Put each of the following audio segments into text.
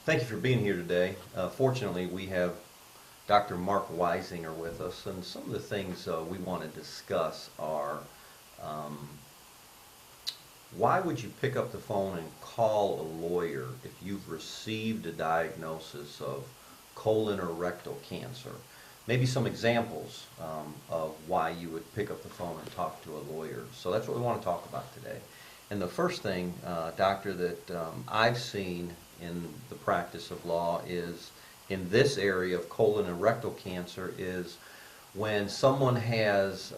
Thank you for being here today. Fortunately, we have Dr. Mark Weisinger with us, and some of the things we want to discuss are um, why would you pick up the phone and call a lawyer if you've received a diagnosis of colon or rectal cancer? Maybe some examples of why you would pick up the phone and talk to a lawyer. So that's what we want to talk about today. And the first thing, doctor, that I've seen in the practice of law is in this area of colon and rectal cancer is when someone has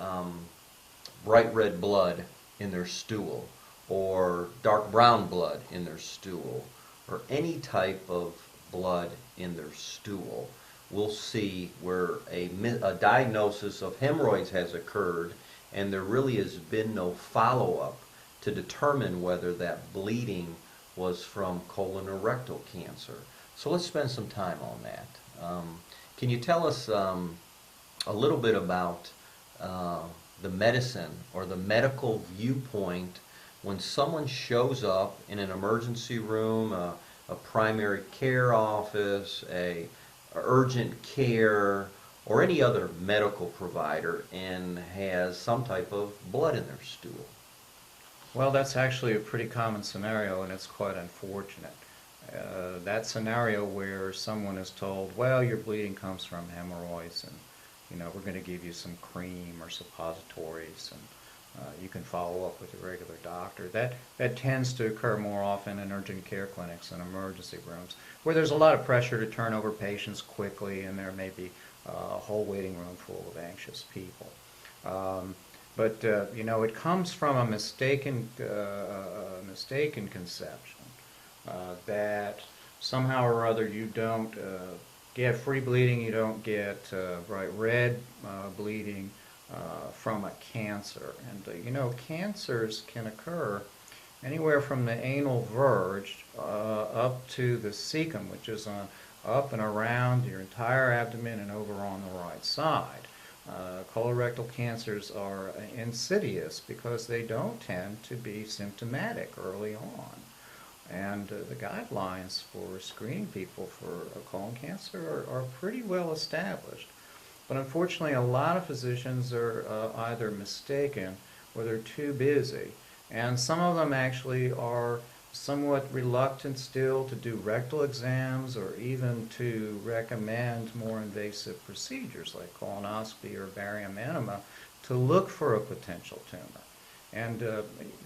bright red blood in their stool or dark brown blood in their stool or any type of blood in their stool. We'll see where a diagnosis of hemorrhoids has occurred and there really has been no follow-up to determine whether that bleeding was from colon or rectal cancer. So let's spend some time on that. Can you tell us a little bit about the medicine or the medical viewpoint when someone shows up in an emergency room, a primary care office, a urgent care, or any other medical provider and has some type of blood in their stool? Well, that's actually a pretty common scenario, and it's quite unfortunate. That scenario where someone is told, well, your bleeding comes from hemorrhoids, and we're going to give you some cream or suppositories, and you can follow up with a regular doctor. That tends to occur more often in urgent care clinics and emergency rooms, where there's a lot of pressure to turn over patients quickly, and there may be a whole waiting room full of anxious people. But it comes from a mistaken conception that somehow or other you don't get free bleeding, you don't get bright red bleeding from a cancer. And cancers can occur anywhere from the anal verge up to the cecum, which is up and around your entire abdomen and over on the right side. Colorectal cancers are insidious because they don't tend to be symptomatic early on. And the guidelines for screening people for colon cancer are pretty well established. But unfortunately, a lot of physicians are either mistaken or they're too busy. And some of them actually are somewhat reluctant still to do rectal exams or even to recommend more invasive procedures like colonoscopy or barium enema to look for a potential tumor. And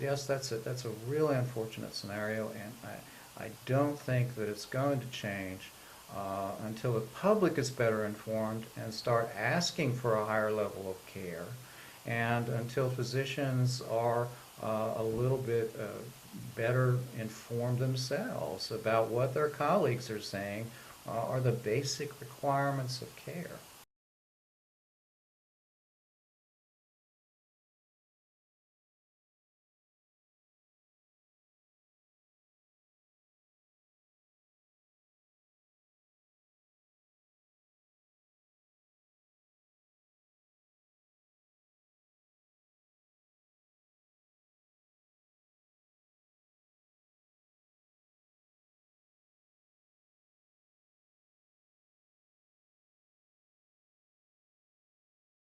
yes, that's a really unfortunate scenario, and I don't think that it's going to change until the public is better informed and start asking for a higher level of care, and until physicians are a little bit better informed themselves about what their colleagues are saying are the basic requirements of care.